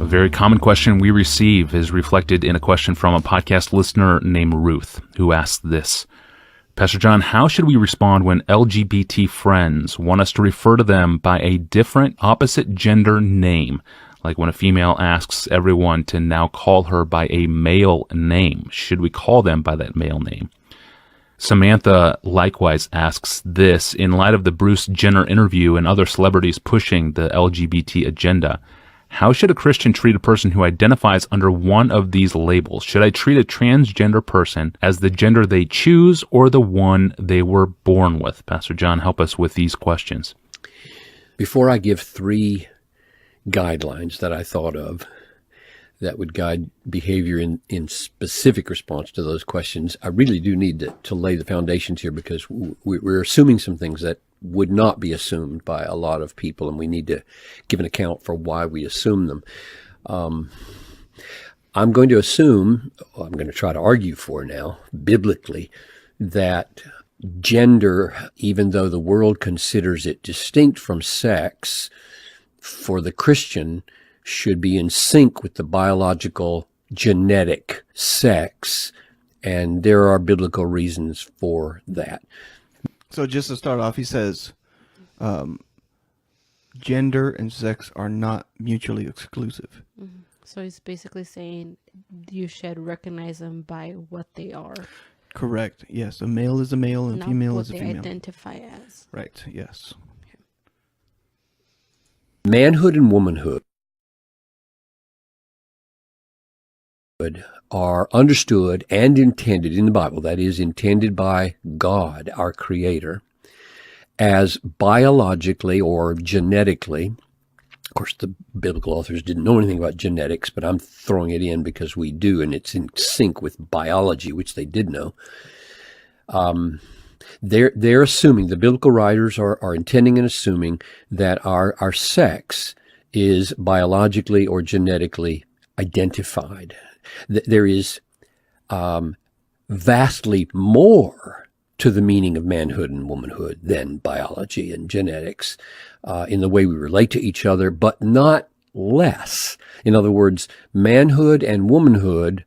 A very common question we receive is reflected in a question from a podcast listener named Ruth, who asked this. Pastor John, how should we respond when LGBT friends want us to refer to them by a different opposite gender name? Like when a female asks everyone to now call her by a male name. Should we call them by that male name? Samantha likewise asks this, in light of the Bruce Jenner interview and other celebrities pushing the LGBT agenda, how should a Christian treat a person who identifies under one of these labels? Should I treat a transgender person as the gender they choose or the one they were born with? Pastor John, help us with these questions. Before I give 3 guidelines that I thought of that would guide behavior in specific response to those questions, I really do need to lay the foundations here, because we're assuming some things that would not be assumed by a lot of people, and we need to give an account for why we assume them. I'm going to assume, I'm going to try to argue for now, biblically, that gender, even though the world considers it distinct from sex, for the Christian, should be in sync with the biological genetic sex, and there are biblical reasons for that. So just to start off, he says gender and sex are not mutually exclusive. Mm-hmm. So he's basically saying you should recognize them by what they are. Correct. Yes, a male is a male and not female what is a they female. identify as. Right, yes. Manhood and womanhood are understood and intended in the Bible, that is, intended by God, our Creator, as biologically or genetically. Of course, the biblical authors didn't know anything about genetics, but I'm throwing it in because we do, and it's in sync with biology, which they did know. They're assuming, the biblical writers are intending and assuming that our sex is biologically or genetically identified. There is vastly more to the meaning of manhood and womanhood than biology and genetics in the way we relate to each other, but not less. In other words, manhood and womanhood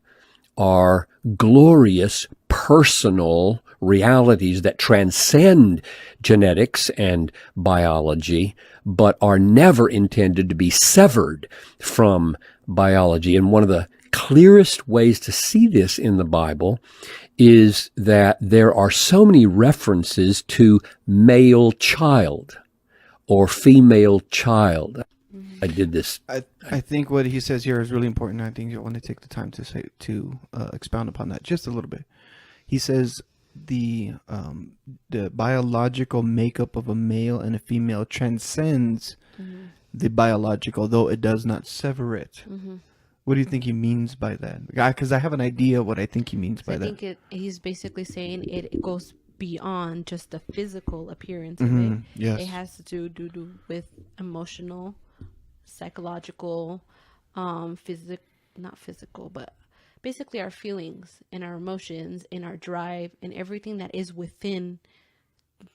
are glorious personal realities that transcend genetics and biology, but are never intended to be severed from biology. And one of the clearest ways to see this in the Bible is that there are so many references to male child or female child. I did this. I think what he says here is really important. I think you want to take the time to expound upon that just a little bit. He says the biological makeup of a male and a female transcends the biological, though it does not sever it. Mm-hmm. What do you think he means by that? Because I have an idea what I think he means by that. I think he's basically saying it goes beyond just the physical appearance mm-hmm. of it. Yes. It has to do with emotional, psychological, not physical, but basically our feelings and our emotions and our drive and everything that is within,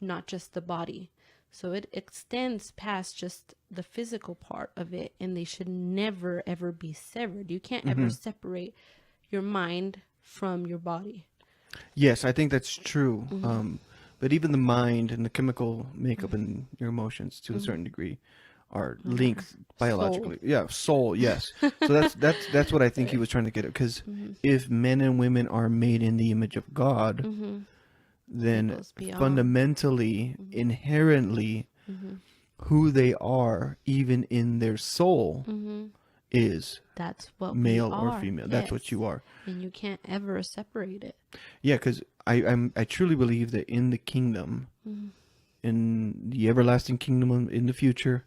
not just the body. So it extends past just the physical part of it, and they should never, ever be severed. You can't ever separate your mind from your body. Yes, I think that's true. Mm-hmm. But even the mind and the chemical makeup and your emotions, to a certain degree, are linked biologically. Soul. Yeah, soul. Yes. So that's what I think he was trying to get at. Because if men and women are made in the image of God, then fundamentally, inherently, who they are, even in their soul, is that's what male or female. Yes. That's what you are, and you can't ever separate it. Yeah, because I truly believe that in the kingdom, in the everlasting kingdom in the future,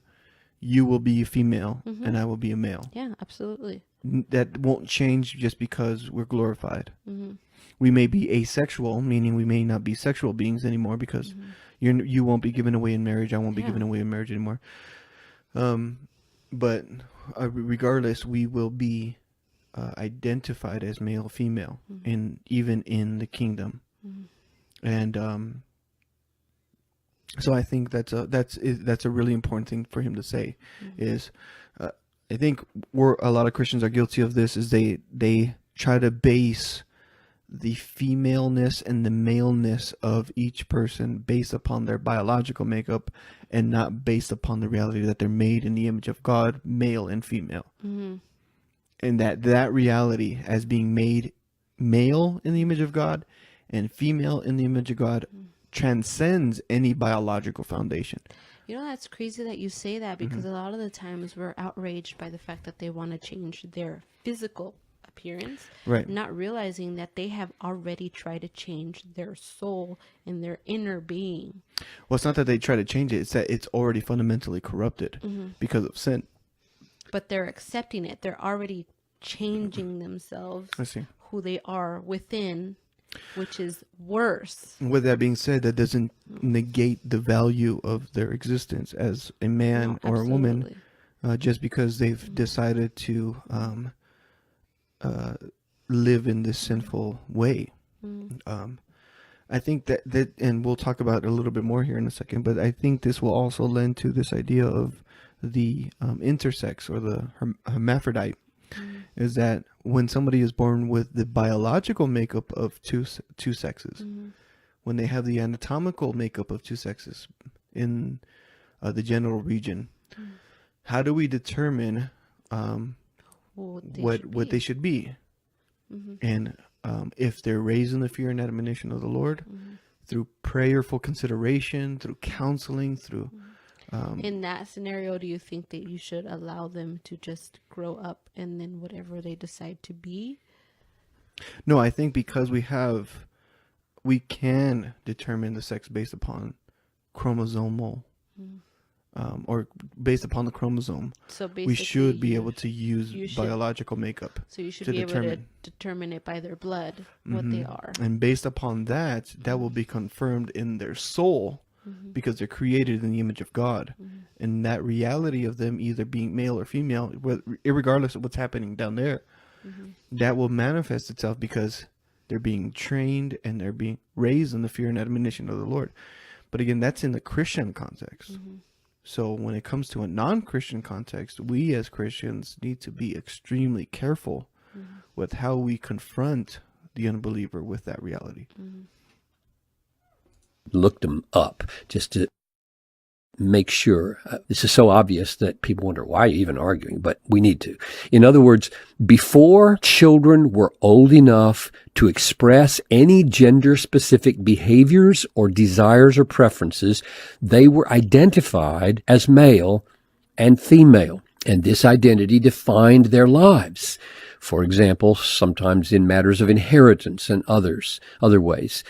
you will be a female and I will be a male. Yeah, absolutely. That won't change just because we're glorified. We may be asexual, meaning we may not be sexual beings anymore, because you won't be given away in marriage. I won't be given away in marriage anymore. But regardless, we will be identified as male, female, even in the kingdom. And so I think that's a really important thing for him to say, is I think where a lot of Christians are guilty of this is they try to base the femaleness and the maleness of each person based upon their biological makeup and not based upon the reality that they're made in the image of God, male and female. Mm-hmm. And that reality as being made male in the image of God and female in the image of God transcends any biological foundation. You know, that's crazy that you say that, because a lot of the times we're outraged by the fact that they want to change their physical appearance, Right. not realizing that they have already tried to change their soul and their inner being. Well, it's not that they try to change it, it's that it's already fundamentally corrupted because of sin. But they're accepting it. They're already changing themselves, I see. who they are within, which is worse. With that being said, that doesn't negate the value of their existence as a man No, or a woman, absolutely. just because they've decided to live in this sinful way. I think that, and we'll talk about it a little bit more here in a second, but I think this will also lend to this idea of the intersex or the hermaphrodite. Is that when somebody is born with the biological makeup of two sexes, when they have the anatomical makeup of two sexes in the genital region, how do we determine what they should be? And if they're raised in the fear and admonition of the Lord, through prayerful consideration, through counseling, through In that scenario, do you think that you should allow them to just grow up and then whatever they decide to be? No, I think because we can determine the sex based upon chromosomal, or based upon the chromosome. So basically, We should be able to use you should- biological makeup. So you should to be able to determine. determine it by their blood, what they are. And based upon that, that will be confirmed in their soul because they're created in the image of God. And that reality of them either being male or female, regardless of what's happening down there, that will manifest itself because they're being trained and they're being raised in the fear and admonition of the Lord. But again, that's in the Christian context. So when it comes to a non-Christian context, we as Christians need to be extremely careful with how we confront the unbeliever with that reality. Looked them up just to make sure. This is so obvious that people wonder, why are you even arguing? But we need to. In other words, before children were old enough to express any gender-specific behaviors or desires or preferences, they were identified as male and female. And this identity defined their lives. For example, sometimes in matters of inheritance and other ways.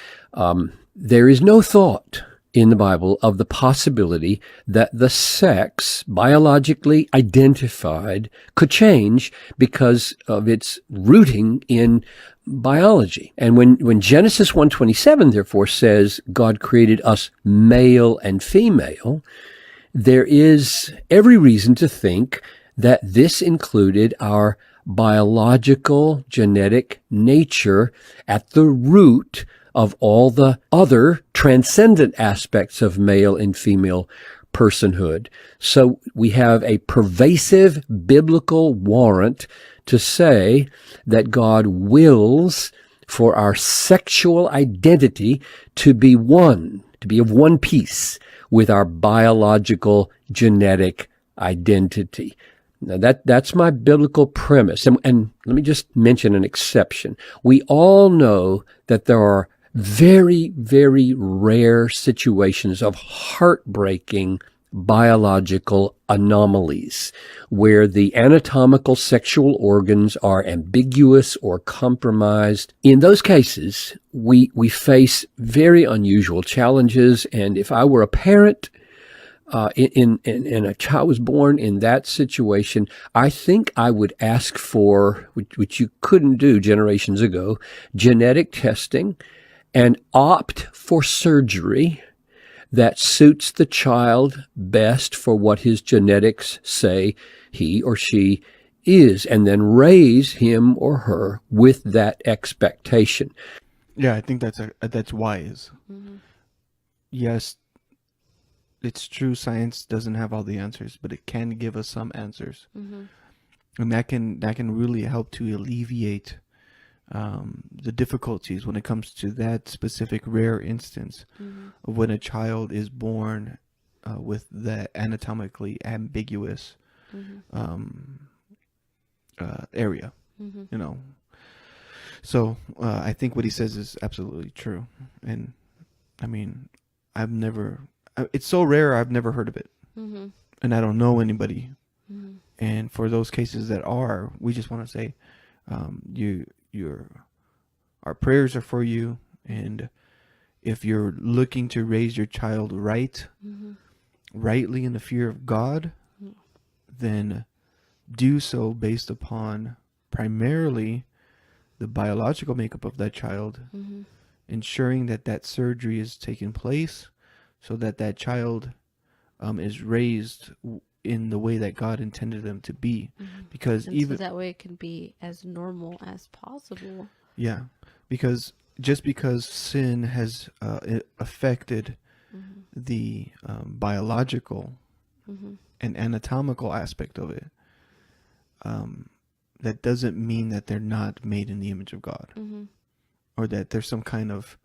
There is no thought in the Bible of the possibility that the sex biologically identified could change because of its rooting in biology. And when Genesis 1:27 therefore says God created us male and female, there is every reason to think that this included our biological genetic nature at the root of all the other transcendent aspects of male and female personhood. So we have a pervasive biblical warrant to say that God wills for our sexual identity to be one, to be of one piece with our biological genetic identity. Now that's my biblical premise. And let me just mention an exception. We all know that there are very, very rare situations of heartbreaking biological anomalies where the anatomical sexual organs are ambiguous or compromised. In those cases, we face very unusual challenges. And if I were a parent, and a child was born in that situation, I think I would ask for, which you couldn't do generations ago, genetic testing, and opt for surgery that suits the child best for what his genetics say he or she is, and then raise him or her with that expectation. Yeah, I think that's wise. Yes, it's true science doesn't have all the answers, but it can give us some answers. and that can really help to alleviate the difficulties when it comes to that specific rare instance of when a child is born with that anatomically ambiguous area, you know. So I think what he says is absolutely true, and I mean, it's so rare I've never heard of it, and I don't know anybody. And for those cases that are, we just want to say, our prayers are for you, and if you're looking to raise your child rightly in the fear of God, then do so based upon primarily the biological makeup of that child, ensuring that surgery is taking place so that child is raised in the way that God intended them to be. Because and even so that way it can be as normal as possible. Yeah, because just because sin has affected the biological and anatomical aspect of it, that doesn't mean that they're not made in the image of God, or that there's some kind of,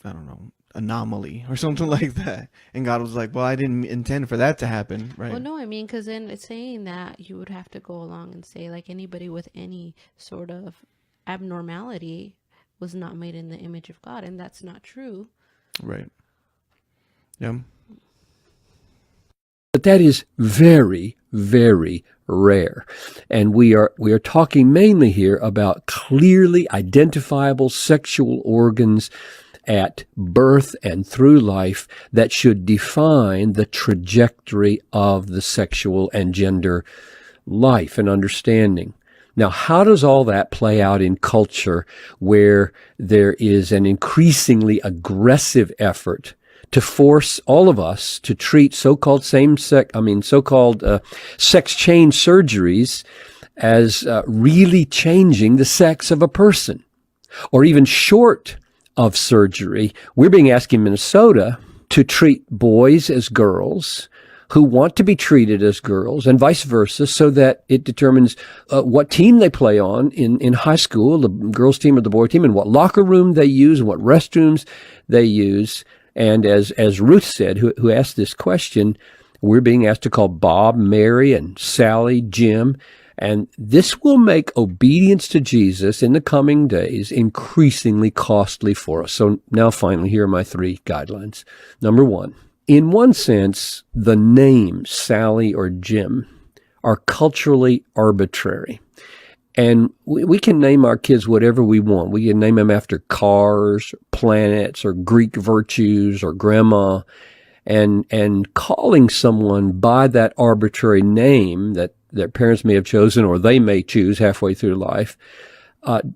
I don't know, anomaly or something like that. And God was like, well, I didn't intend for that to happen, right? Well, no, I mean, because then it's saying that you would have to go along and say, like, anybody with any sort of abnormality was not made in the image of God, and that's not true. Right. Yeah. But that is very, very rare. And we are talking mainly here about clearly identifiable sexual organs at birth and through life that should define the trajectory of the sexual and gender life and understanding. Now, how does all that play out in culture where there is an increasingly aggressive effort to force all of us to treat so-called sex change surgeries as really changing the sex of a person, or even short of surgery? We're being asked in Minnesota to treat boys as girls who want to be treated as girls, and vice versa, so that it determines what team they play on in high school, the girls team or the boy team, and what locker room they use and what restrooms they use. And as Ruth said, who asked this question, we're being asked to call Bob, Mary, and Sally, Jim. And this will make obedience to Jesus in the coming days increasingly costly for us. So now finally, here are my 3 guidelines. Number 1, in one sense, the names Sally or Jim are culturally arbitrary. And we can name our kids whatever we want. We can name them after cars, planets, or Greek virtues, or grandma. And calling someone by that arbitrary name that their parents may have chosen or they may choose halfway through life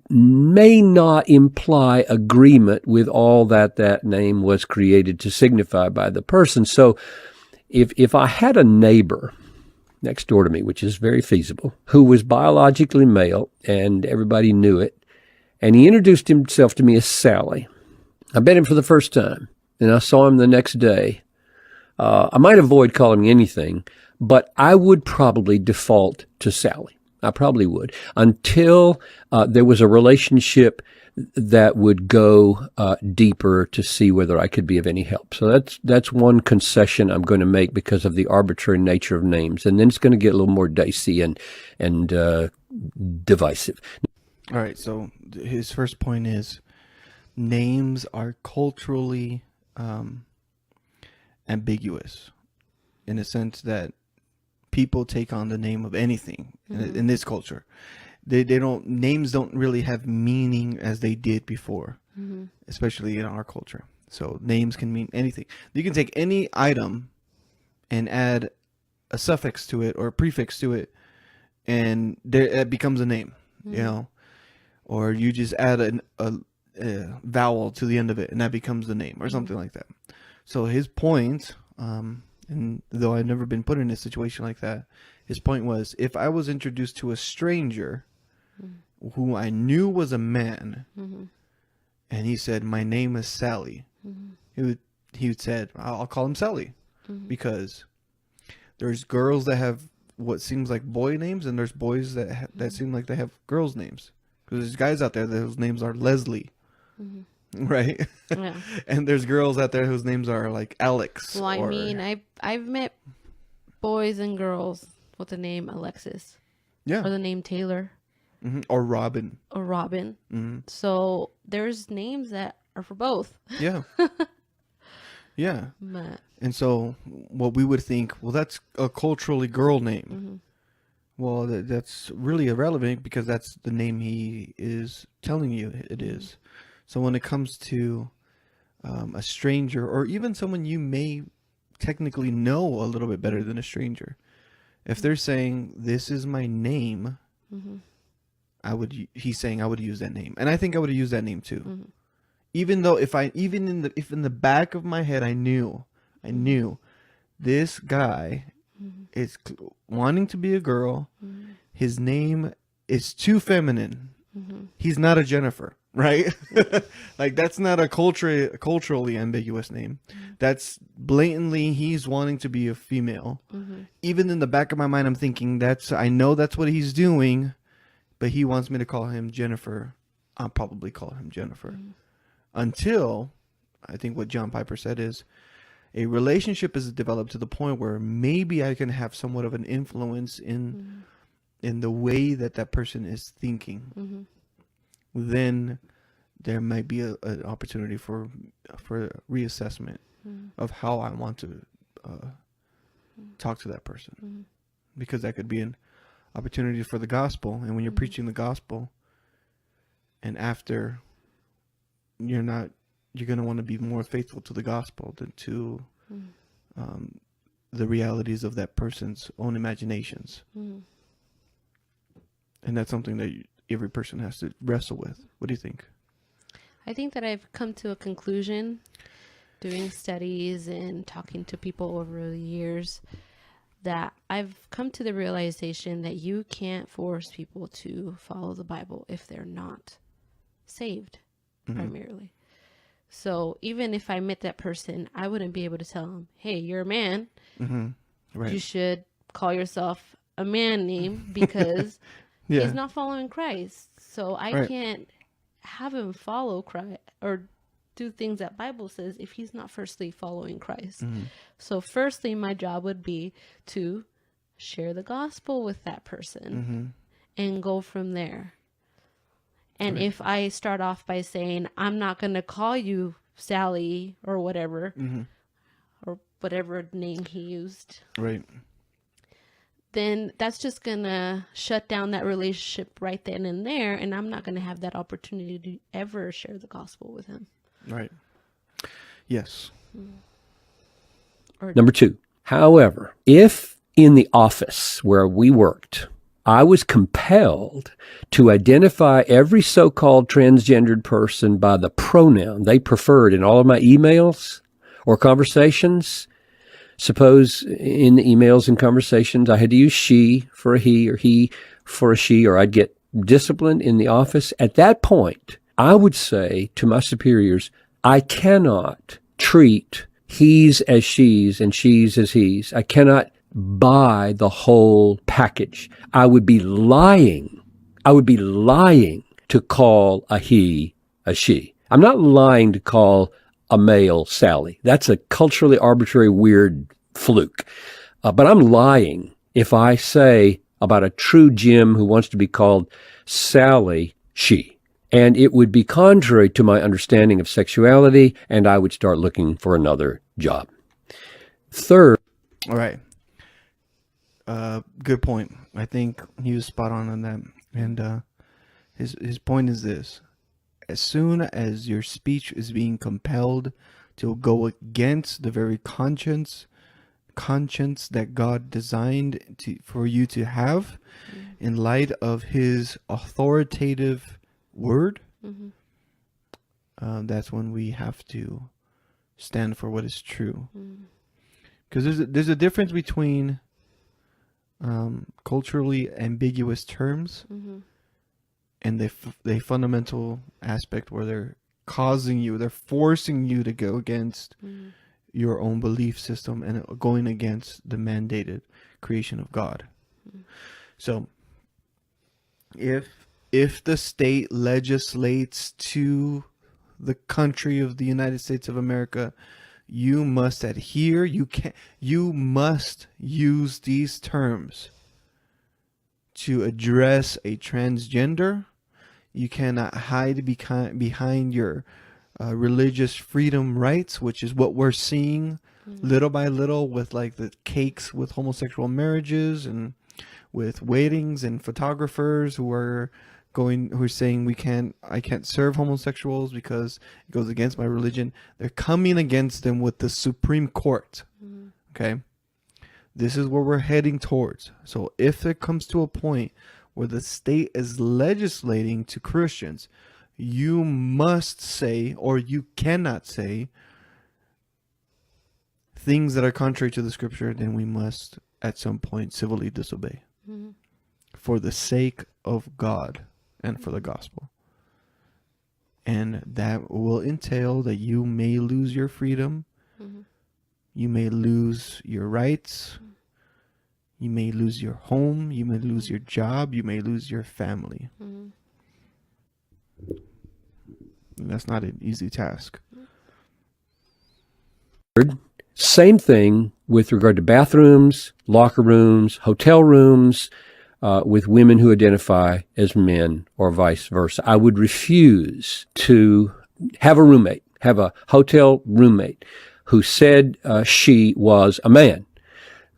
may not imply agreement with all that name was created to signify by the person. So if I had a neighbor next door to me, which is very feasible, who was biologically male and everybody knew it, and he introduced himself to me as Sally, I met him for the first time and I saw him the next day, I might avoid calling him anything, but I would probably default to Sally. I probably would, until there was a relationship that would go deeper to see whether I could be of any help. So that's one concession I'm going to make because of the arbitrary nature of names, and then it's going to get a little more dicey and divisive. All right. So his first point is names are culturally ambiguous, in a sense that people take on the name of anything in this culture. Names don't really have meaning as they did before, especially in our culture. So names can mean anything. You can take any item and add a suffix to it or a prefix to it, and it becomes a name, you know, or you just add a vowel to the end of it and that becomes the name or something like that. So his point, and though I've never been put in a situation like that, his point was, if I was introduced to a stranger who I knew was a man, and he said, my name is Sally, he would said, I'll call him Sally, because there's girls that have what seems like boy names, and there's boys that seem like they have girls' names. Because there's guys out there whose names are Leslie, right? Yeah. And there's girls out there whose names are like Alex. Well, I mean, I've met boys and girls with the name Alexis yeah, or the name Taylor or Robin. or Robin. Mm-hmm. So there's names that are for both. Yeah, yeah. But And so, what we would think, well, that's a culturally girl name. Well, that's really irrelevant because that's the name he is telling you it is. So when it comes to a stranger, or even someone you may technically know a little bit better than a stranger, if they're saying this is my name, he's saying I would use that name, and I think I would use that name too. Even though if in the back of my head I knew this guy is wanting to be a girl, his name is too feminine. He's not a Jennifer, right? Like that's not a culturally ambiguous name. That's blatantly he's wanting to be a female. Even in the back of my mind, I'm thinking I know that's what he's doing, but he wants me to call him Jennifer. I'll probably call him Jennifer. Until, I think what John Piper said is, a relationship is developed to the point where maybe I can have somewhat of an influence in the way that person is thinking. Then there might be an opportunity for reassessment of how I want to talk to that person, because that could be an opportunity for the gospel. And when you're preaching the gospel, and after you're going to want to be more faithful to the gospel than to the realities of that person's own imaginations. And that's something that every person has to wrestle with. What do you think? I think that I've come to a conclusion doing studies and talking to people over the years that I've come to the realization that you can't force people to follow the Bible if they're not saved primarily. So even if I met that person, I wouldn't be able to tell him, hey, you're a man. Right. You should call yourself a man name because he's not following Christ. So I can't have him follow Christ or do things that Bible says if he's not firstly following Christ. So firstly, my job would be to share the gospel with that person and go from there. And if I start off by saying, I'm not going to call you Sally or whatever, or whatever name he used. Right. Then that's just going to shut down that relationship right then and there. And I'm not going to have that opportunity to ever share the gospel with him. Right. Yes. Number 2, however, if in the office where we worked, I was compelled to identify every so-called transgendered person by the pronoun they preferred in all of my emails or conversations. Suppose in the emails and conversations I had to use she for a he or he for a she, or I'd get disciplined in the office. At that point, I would say to my superiors, I cannot treat he's as she's and she's as he's. I cannot buy the whole package. I would be lying to call a he a she. I'm not lying to call a male Sally. That's a culturally arbitrary, weird fluke. But I'm lying if I say about a true Jim who wants to be called Sally, she. And it would be contrary to my understanding of sexuality, and I would start looking for another job. Third. All right. Good point. I think he was spot on that. And his point is this: as soon as your speech is being compelled to go against the very conscience that God designed for you to have, in light of His authoritative word, that's when we have to stand for what is true. Because there's a difference between culturally ambiguous terms and the fundamental aspect where they're forcing you to go against your own belief system and going against the mandated creation of God. So if the state legislates to the country of the United States of America, you must adhere. You must use these terms to address a transgender. You cannot hide behind your religious freedom rights, which is what we're seeing little by little with like the cakes with homosexual marriages and with weddings, and photographers who are saying I can't serve homosexuals because it goes against my religion. They're coming against them with the Supreme Court. Okay, this is where we're heading towards. So if there comes to a point where the state is legislating to Christians, you must say, or you cannot say, things that are contrary to the scripture, then we must at some point civilly disobey for the sake of God and for the gospel. And that will entail that you may lose your freedom, you may lose your rights, you may lose your home, you may lose your job, you may lose your family. And that's not an easy task. Same thing with regard to bathrooms, locker rooms, hotel rooms, with women who identify as men or vice versa. I would refuse to have a hotel roommate who said she was a man.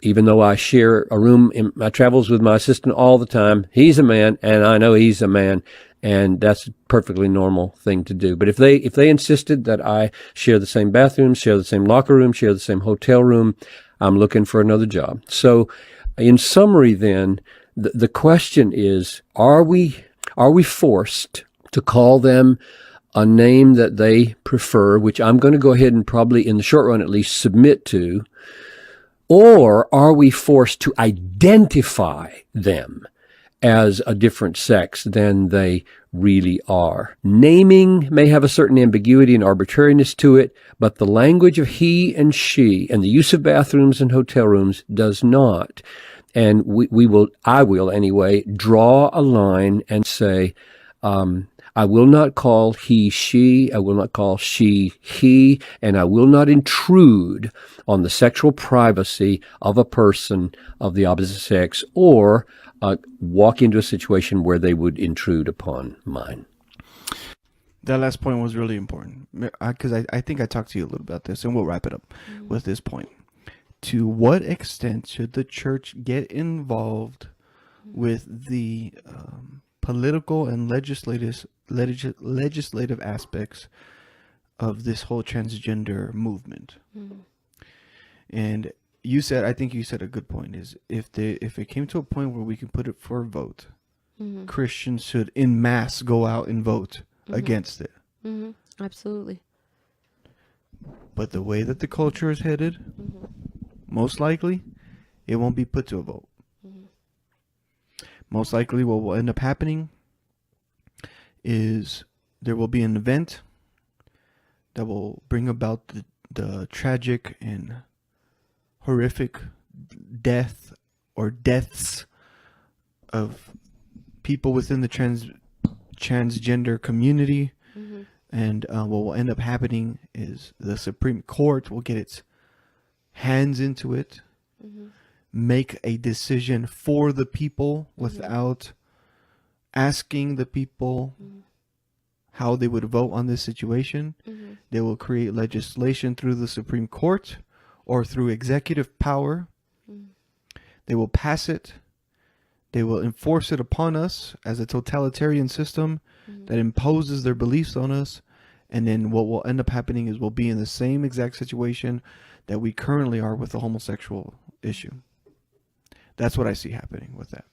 Even though I share a room in my travels with my assistant all the time, he's a man and I know he's a man, and that's a perfectly normal thing to do. But if they insisted that I share the same bathroom, share the same locker room, share the same hotel room, I'm looking for another job. So in summary then, the question is, are we forced to call them a name that they prefer, which I'm going to go ahead and probably in the short run at least submit to, or are we forced to identify them as a different sex than they really are? Naming may have a certain ambiguity and arbitrariness to it, but the language of he and she and the use of bathrooms and hotel rooms does not. And I will anyway, draw a line and say, I will not call he, she, I will not call she, he, and I will not intrude on the sexual privacy of a person of the opposite sex or walk into a situation where they would intrude upon mine. That last point was really important, because I think I talked to you a little about this, and we'll wrap it up with this point. To what extent should the church get involved with the political and legislative aspects of this whole transgender movement? And I think you said a good point, is if it came to a point where we can put it for a vote, Christians should en masse go out and vote against it. Absolutely. But the way that the culture is headed, most likely, it won't be put to a vote. Most likely what will end up happening is there will be an event that will bring about the tragic and horrific death or deaths of people within the transgender community. And what will end up happening is the Supreme Court will get its hands into it, make a decision for the people without asking the people how they would vote on this situation. They will create legislation through the Supreme Court or through executive power. They will pass it. They will enforce it upon us as a totalitarian system that imposes their beliefs on us. And then what will end up happening is we'll be in the same exact situation that we currently are with the homosexual issue. That's what I see happening with that.